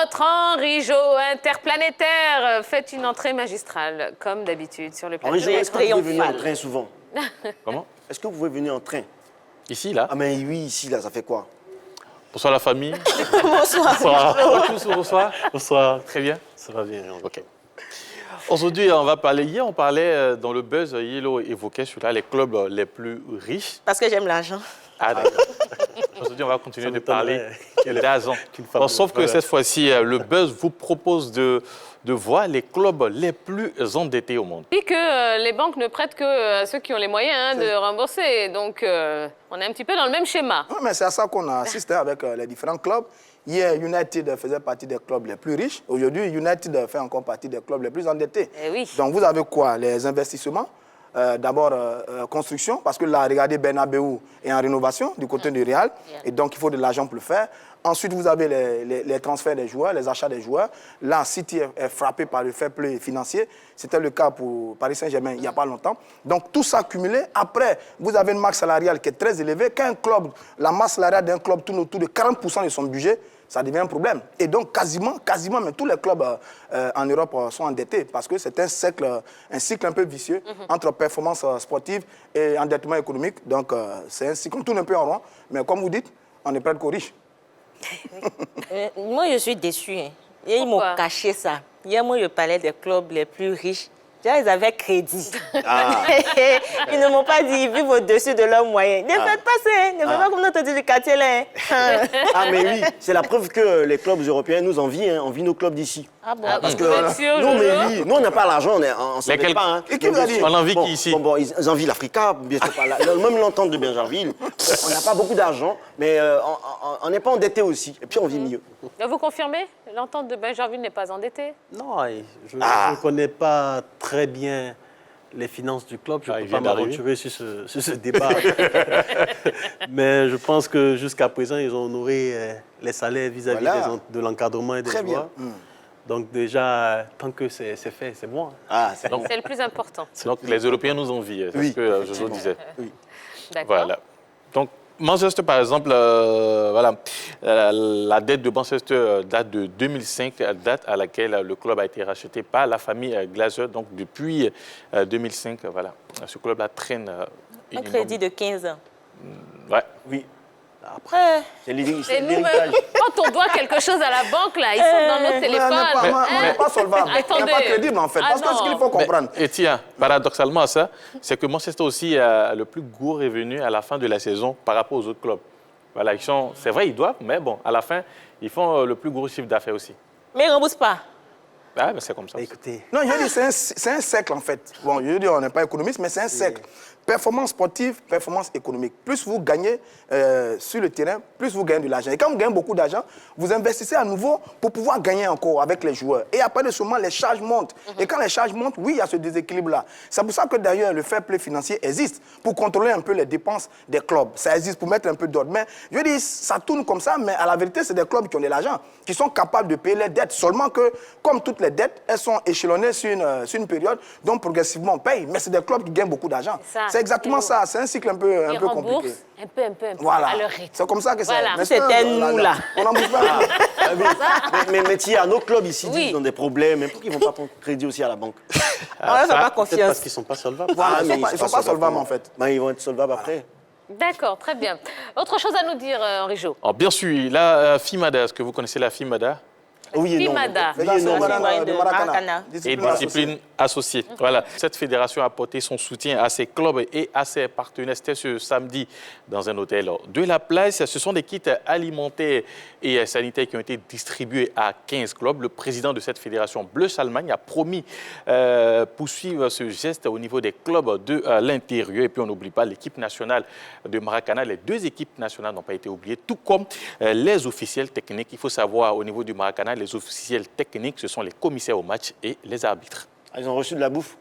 Notre Henri Jo interplanétaire fait une entrée magistrale, comme d'habitude, sur le plateau. Henri Jo, est-ce que vous pouvez venir en train souvent? Comment? Est-ce que vous pouvez venir en train? Ici, là? Ah, mais oui, ici, là, ça fait quoi? Bonsoir la famille. Bonsoir. Bonsoir. Bonsoir. Bonsoir. Très bien. Ça va bien. OK. Aujourd'hui, on va parler. Hier, on parlait dans le buzz, Yellow évoquait celui-là, les clubs les plus riches. Parce que j'aime l'argent. Ah, d'accord. Aujourd'hui, on va continuer de parler d'argent. Sauf que cette fois-ci, le buzz vous propose de voir les clubs les plus endettés au monde. Puis que les banques ne prêtent que à ceux qui ont les moyens de rembourser. Donc, on est un petit peu dans le même schéma. Oui, mais c'est à ça qu'on assiste avec les différents clubs. Hier, United faisait partie des clubs les plus riches. Aujourd'hui, United fait encore partie des clubs les plus endettés. Eh oui. Donc, vous avez quoi? Les investissements. D'abord, construction, parce que là, regardez, Bernabeu est en rénovation du côté du Real. Et donc, il faut de l'argent pour le faire. Ensuite, vous avez les transferts des joueurs, les achats des joueurs. Là, City est frappé par le fair play financier. C'était le cas pour Paris Saint-Germain il n'y a pas longtemps. Donc, tout ça cumulé. Après, vous avez une masse salariale qui est très élevée. Quand un club, la masse salariale d'un club tourne autour de 40% de son budget, ça devient un problème. Et donc, quasiment, mais tous les clubs en Europe sont endettés parce que c'est un cycle un peu vicieux entre performance sportive et endettement économique. Donc, c'est un cycle, on tourne un peu en rond. Mais comme vous dites, on ne prête qu'aux riches. Moi, je suis déçue. Hein. Et ils m'ont caché ça. Hier, moi, je parlais des clubs les plus riches. Déjà, ils avaient crédit. Ah. Ils ne m'ont pas dit, ils vivent au-dessus de leurs moyens. Ne faites pas ça, hein. Ne faites pas comme notre du quartier là. Hein. Ah, mais oui, c'est la preuve que les clubs européens nous envient, hein, envient nos clubs d'ici. Ah bon? Parce que nous, mais oui, nous, on n'a pas l'argent, on ne s'endette pas. Hein. Et qui vous a dit? On envie qui ici? Bon, ils envient l'Africa, bien sûr, même l'entente de Benjerville. On n'a pas beaucoup d'argent, mais on n'est pas endetté aussi. Et puis, on vit mieux. Vous confirmez? L'entente de Benjerville n'est pas endettée? Non, je ne connais pas très bien les finances du club. Je ne peux pas m'aventurer sur ce débat. Mais je pense que jusqu'à présent, ils ont honoré les salaires vis-à-vis de l'encadrement et des joueurs. Donc déjà, tant que c'est fait, c'est bon. Ah, c'est le plus important. Donc les Européens nous envient, c'est ce que Jojo disait. Oui. D'accord. Voilà. Donc Manchester, par exemple, la dette de Manchester date de 2005, date à laquelle le club a été racheté par la famille Glazer. Donc depuis 2005, voilà, ce club-là traîne. Un crédit de 15 ans. Ouais. Oui. Après, c'est l'héritage. Quand on doit quelque chose à la banque, là, ils sont dans nos téléphones. On n'est pas solvable. Attendez. On n'est pas crédible, en fait. Parce que ce qu'il faut comprendre. Et tiens, paradoxalement à ça, c'est que Manchester aussi a le plus gros revenu à la fin de la saison par rapport aux autres clubs. Voilà, c'est vrai, ils doivent, mais bon, à la fin, ils font le plus gros chiffre d'affaires aussi. mais ils ne remboursent pas. Ah, mais c'est comme ça. Écoutez. Non, je dis, c'est un cercle, en fait. Bon, je dis, on n'est pas économiste, mais c'est un cercle. Performance sportive, performance économique. Plus vous gagnez sur le terrain, plus vous gagnez de l'argent. Et quand vous gagnez beaucoup d'argent, vous investissez à nouveau pour pouvoir gagner encore avec les joueurs. Et après de ce moment, les charges montent. Et quand les charges montent, oui, il y a ce déséquilibre-là. C'est pour ça que d'ailleurs, le fair play financier existe pour contrôler un peu les dépenses des clubs. Ça existe pour mettre un peu d'ordre. Mais je dis, ça tourne comme ça, mais à la vérité, c'est des clubs qui ont de l'argent, qui sont capables de payer les dettes. Seulement que, comme toutes les dettes, elles sont échelonnées sur une période, donc progressivement on paye. Mais c'est des clubs qui gagnent beaucoup d'argent. C'est exactement ça. C'est un cycle un peu compliqué. Un peu, voilà. à leur rythme. C'est comme ça que c'est. Voilà. C'était nous, là. On n'en bouge pas. Mais Tia, nos clubs ici disent qu'ils ont des problèmes. Mais pourquoi ils ne vont pas prendre crédit aussi à la banque? On ne fait pas confiance. Parce qu'ils ne sont pas solvables. Voilà, ils ne sont pas solvables, en fait. Ben, ils vont être solvables après. D'accord, très bien. Autre chose à nous dire, Henri Jo? Oh, bien sûr, la FIMADA, est-ce que vous connaissez la FIMADA? Oui et non. FIMADA. De Maracana. Et discipline associée. Voilà. Cette fédération a apporté son soutien à ses clubs et à ses partenaires. C'était ce samedi dans un hôtel de la place. Ce sont des kits alimentaires et sanitaires qui ont été distribués à 15 clubs. Le président de cette fédération, Bleu Salmagne, a promis poursuivre ce geste au niveau des clubs de l'intérieur. Et puis on n'oublie pas l'équipe nationale de Maracana. Les deux équipes nationales n'ont pas été oubliées, tout comme les officiels techniques. Il faut savoir au niveau du Maracana, les officiels techniques, ce sont les commissaires au match et les arbitres. Ah, ils ont reçu de la bouffe?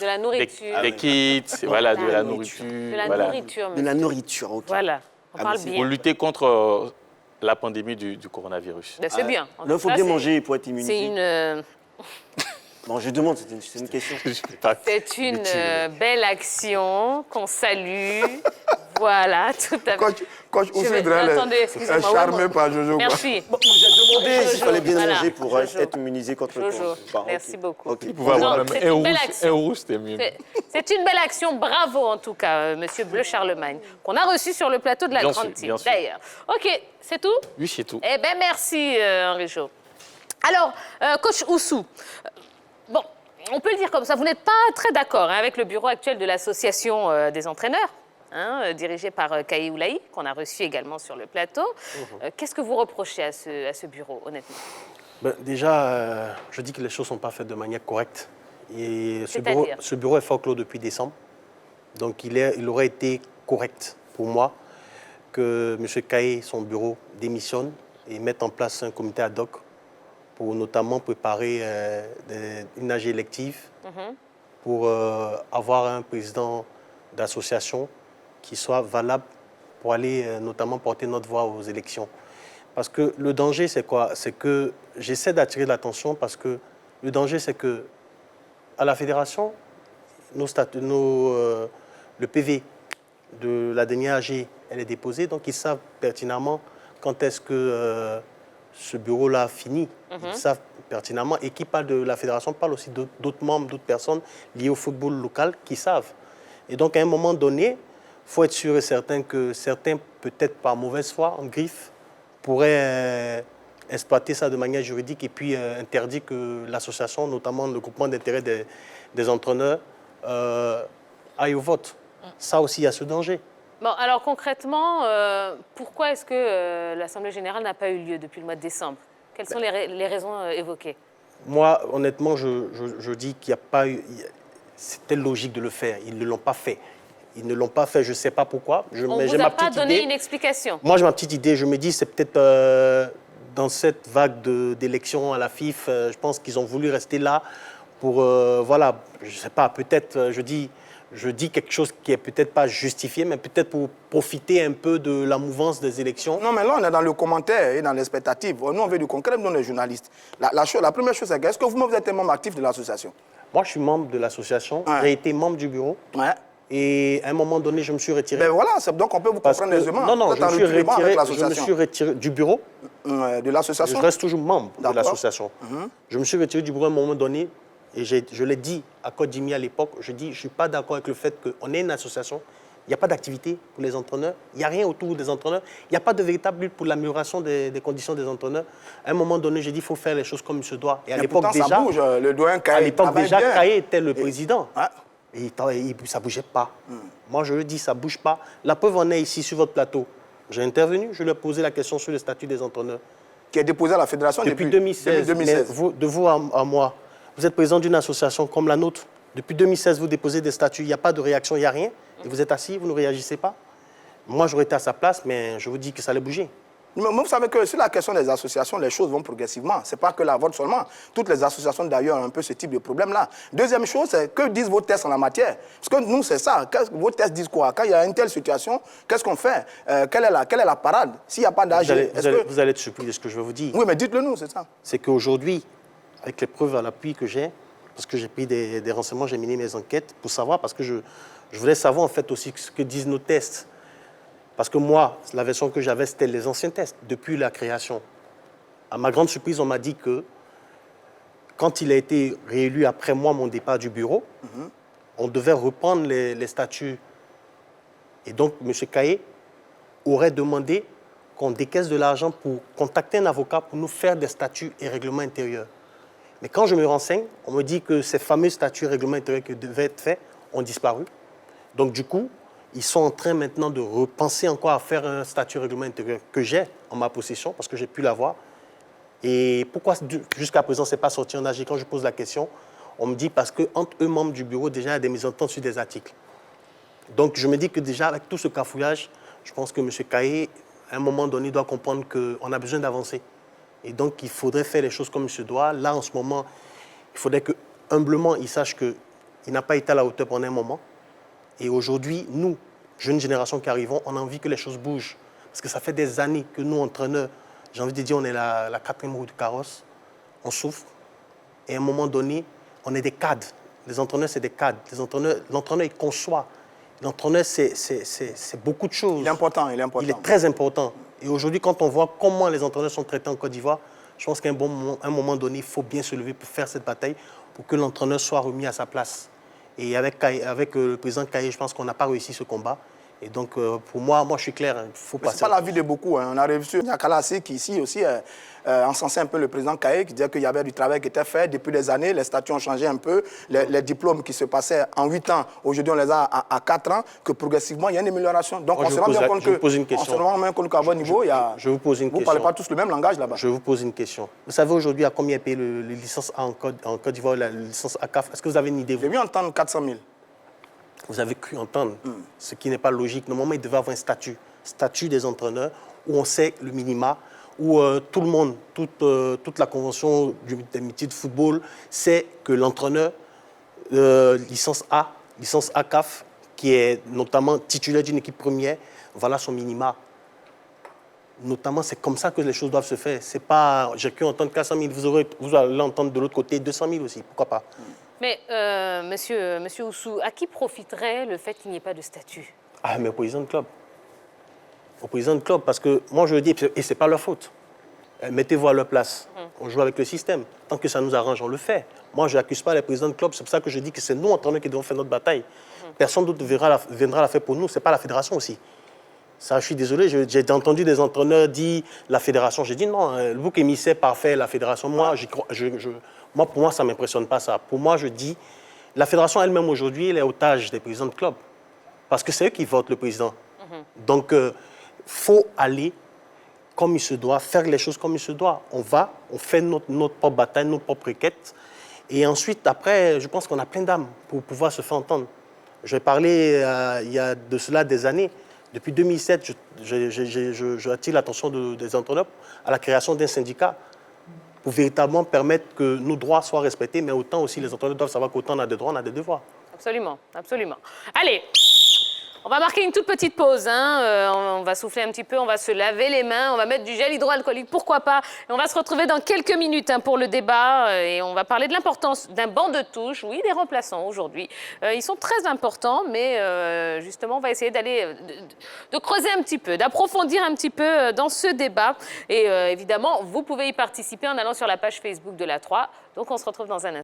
De la nourriture. Des kits, voilà, de la nourriture. De la nourriture. De la nourriture, ok. Voilà, on parle bien. Pour lutter contre la pandémie du coronavirus. C'est bien. Là, il faut bien manger pour être immunisé. C'est une... Bon, je demande, c'est une question. C'est une belle action qu'on salue. Voilà, tout à fait. Coach Oussidrel Attendez, est excusez-moi. charmé par Jojo. Merci. J'ai demandé s'il fallait bien Voilà. manger pour Jojo. être immunisé contre le Jojo, Bon, merci ok. beaucoup. Ok. Il pouvait avoir Non, même c'est une belle un action. rouge, c'était mieux. C'est une belle action, bravo en tout cas, Monsieur Bleu Charlemagne, qu'on a reçu sur le plateau de la Bien Grande sûr, Team, bien sûr. d'ailleurs. OK, c'est tout? Oui, c'est tout. Eh bien, merci, Henri Jo. Alors, coach Oussou, bon, on peut le dire comme ça, vous n'êtes pas très d'accord avec le bureau actuel de l'association des entraîneurs, dirigé par Kaye Oulaï, qu'on a reçu également sur le plateau. Qu'est-ce que vous reprochez à ce bureau, honnêtement? Déjà, je dis que les choses ne sont pas faites de manière correcte. Et C'est-à-dire ce bureau est fort clos depuis décembre. Donc, il aurait été correct pour moi que M. Kaye, son bureau, démissionne et mette en place un comité ad hoc pour notamment préparer une AG élective pour avoir un président d'association qui soit valable pour aller notamment porter notre voix aux élections. Parce que le danger, c'est quoi? C'est que j'essaie d'attirer l'attention parce que le danger, c'est que à la fédération, le PV de la dernière AG, elle est déposée, donc ils savent pertinemment quand est-ce que ce bureau-là finit. Ils savent pertinemment, et qui parle de la fédération parle aussi d'autres membres, d'autres personnes liées au football local qui savent. Et donc, à un moment donné, il faut être sûr et certain que certains, peut-être par mauvaise foi, en griffe, pourraient exploiter ça de manière juridique et puis interdire que l'association, notamment le groupement d'intérêt des entraîneurs, aille au vote. Ça aussi, il y a ce danger. Bon, alors concrètement, pourquoi est-ce que l'Assemblée générale n'a pas eu lieu depuis le mois de décembre? Quelles sont les raisons évoquées? Moi, honnêtement, je dis qu'il n'y a pas eu... C'était logique de le faire. Ils ne l'ont pas fait. Ils ne l'ont pas fait, je ne sais pas pourquoi. On ne vous a pas donné une explication? Moi, j'ai ma petite idée. Je me dis, c'est peut-être dans cette vague d'élections à la FIF, je pense qu'ils ont voulu rester là pour... voilà, je ne sais pas, peut-être, je dis quelque chose qui n'est peut-être pas justifié, mais peut-être pour profiter un peu de la mouvance des élections. Non, mais là, on est dans le commentaire et dans l'expectative. Nous, on veut du concret, nous, on est journalistes. La première chose, c'est est-ce que vous êtes un membre actif de l'association? Moi, je suis membre de l'association. Ouais. J'ai été membre du bureau. Ouais. Et à un moment donné, je me suis retiré. Ben voilà, donc on peut vous comprendre aisément. Non, je me suis retiré du bureau. De l'association? Je reste toujours membre de l'association. Mhm. Je me suis retiré du bureau à un moment donné. Et je l'ai dit à Kodjimi à l'époque, je dis, je ne suis pas d'accord avec le fait qu'on ait une association, il n'y a pas d'activité pour les entraîneurs, il n'y a rien autour des entraîneurs, il n'y a pas de véritable lutte pour l'amélioration des conditions des entraîneurs. À un moment donné, j'ai dit, il faut faire les choses comme il se doit. Et à l'époque déjà, ça bouge, le doyen Kaye, à l'époque déjà, Kaye était le président. Ouais. Et ça ne bougeait pas. Moi, je le dis, ça ne bouge pas. La preuve en est ici, sur votre plateau. J'ai intervenu, je lui ai posé la question sur le statut des entraîneurs. Qui est déposé à la fédération depuis 2016. Mais de vous à moi, vous êtes président d'une association comme la nôtre. Depuis 2016, vous déposez des statuts, il n'y a pas de réaction, il n'y a rien. Et vous êtes assis, vous ne réagissez pas. Moi, j'aurais été à sa place, mais je vous dis que ça allait bouger. Mais vous savez que sur la question des associations, les choses vont progressivement. Ce n'est pas que la vôtre seulement. Toutes les associations, d'ailleurs, ont un peu ce type de problème-là. Deuxième chose, c'est que disent vos tests en la matière? Parce que nous, c'est ça. Vos tests disent quoi? Quand il y a une telle situation, qu'est-ce qu'on fait? Quelle est la parade? S'il n'y a pas d'âge... Vous allez être surpris de ce que je vais vous dire. Oui, mais dites-le nous, c'est ça. C'est qu'aujourd'hui, avec les preuves à l'appui que j'ai, parce que j'ai pris des renseignements, j'ai mené mes enquêtes pour savoir, parce que je voulais savoir en fait aussi ce que disent nos tests. Parce que moi, la version que j'avais, c'était les anciens tests, depuis la création. À ma grande surprise, on m'a dit que quand il a été réélu après moi, mon départ du bureau, on devait reprendre les statuts. Et donc, M. Kaye aurait demandé qu'on décaisse de l'argent pour contacter un avocat pour nous faire des statuts et règlements intérieurs. Mais quand je me renseigne, on me dit que ces fameux statuts et règlements intérieurs qui devaient être faits ont disparu. Donc, du coup, ils sont en train maintenant de repenser encore à faire un statut règlement intérieur que j'ai en ma possession, parce que j'ai pu l'avoir. Et pourquoi jusqu'à présent, ce n'est pas sorti en AG? Quand je pose la question, on me dit parce qu'entre eux, membres du bureau, déjà, il y a des mésententes sur des articles. Donc, je me dis que déjà, avec tout ce cafouillage, je pense que M. Kaye, à un moment donné, doit comprendre qu'on a besoin d'avancer. Et donc, il faudrait faire les choses comme il se doit. Là, en ce moment, il faudrait que, humblement, il sache qu'il n'a pas été à la hauteur pendant un moment. Et aujourd'hui, nous, jeunes générations qui arrivons, on a envie que les choses bougent. Parce que ça fait des années que nous, entraîneurs, j'ai envie de dire, on est la quatrième roue du carrosse. On souffre. Et à un moment donné, on est des cadres. Les entraîneurs, c'est des cadres. L'entraîneur, il conçoit. L'entraîneur, c'est beaucoup de choses. Il est important, il est important. Il est très important. Et aujourd'hui, quand on voit comment les entraîneurs sont traités en Côte d'Ivoire, je pense qu'à un moment donné, il faut bien se lever pour faire cette bataille, pour que l'entraîneur soit remis à sa place. Et avec le président Kaye, je pense qu'on n'a pas réussi ce combat. Et donc, pour moi, je suis clair, il faut passer. Ce n'est pas l'avis de beaucoup. Hein. On a reçu Niakala Assé qui, ici aussi, encensait un peu le président Kaye, qui disait qu'il y avait du travail qui était fait depuis des années. Les statuts ont changé un peu. Les diplômes qui se passaient en 8 ans, aujourd'hui, on les a à 4 ans, que progressivement, il y a une amélioration. Donc, on se rend bien compte qu'à bon niveau, je vous pose une question. Vous ne parlez pas tous le même langage là-bas. Je vous pose une question. Vous savez aujourd'hui à combien est payé les licences A en Côte d'Ivoire, la licence ACAF? Est-ce que vous avez une idée? J'ai vu entendre 400 000. Vous avez cru entendre, ce qui n'est pas logique. Normalement, il devait avoir un statut des entraîneurs, où on sait le minima, où tout le monde, toute la convention des métiers de football sait que l'entraîneur, licence A, licence ACAF, qui est notamment titulaire d'une équipe première, voilà son minima. Notamment, c'est comme ça que les choses doivent se faire. C'est pas, j'ai cru entendre 400 000, vous allez entendre de l'autre côté 200 000 aussi, pourquoi pas? Mais, monsieur Oussou, à qui profiterait le fait qu'il n'y ait pas de statut? Ah, mais au président de club. Au président de club, parce que moi je le dis, et ce n'est pas leur faute. Mettez-vous à leur place. On joue avec le système. Tant que ça nous arrange, on le fait. Moi, je n'accuse pas les présidents de club. C'est pour ça que je dis que c'est nous, entraîneurs, qui devons faire notre bataille. Personne d'autre viendra la faire pour nous. Ce n'est pas la fédération aussi. Ça, je suis désolé, j'ai entendu des entraîneurs dire la fédération. J'ai dit non, le bouc émissaire parfait, la fédération. Moi, pour moi, ça ne m'impressionne pas ça. Pour moi, je dis, la fédération elle-même aujourd'hui, elle est otage des présidents de club. Parce que c'est eux qui votent le président. Donc, il faut aller comme il se doit, faire les choses comme il se doit. On fait notre propre bataille, notre propre quête. Et ensuite, après, je pense qu'on a plein d'âmes pour pouvoir se faire entendre. J'ai parlé il y a de cela des années. Depuis 2007, j'attire l'attention des entraîneurs à la création d'un syndicat pour véritablement permettre que nos droits soient respectés, mais autant aussi les entraîneurs doivent savoir qu'autant on a des droits, on a des devoirs. Absolument, absolument. Allez, on va marquer une toute petite pause. On va souffler un petit peu, on va se laver les mains, on va mettre du gel hydroalcoolique, pourquoi pas. Et on va se retrouver dans quelques minutes pour le débat et on va parler de l'importance d'un banc de touche. Oui, des remplaçants aujourd'hui. Ils sont très importants, mais justement, on va essayer de creuser un petit peu, d'approfondir un petit peu dans ce débat. Et évidemment, vous pouvez y participer en allant sur la page Facebook de la 3. Donc, on se retrouve dans un instant.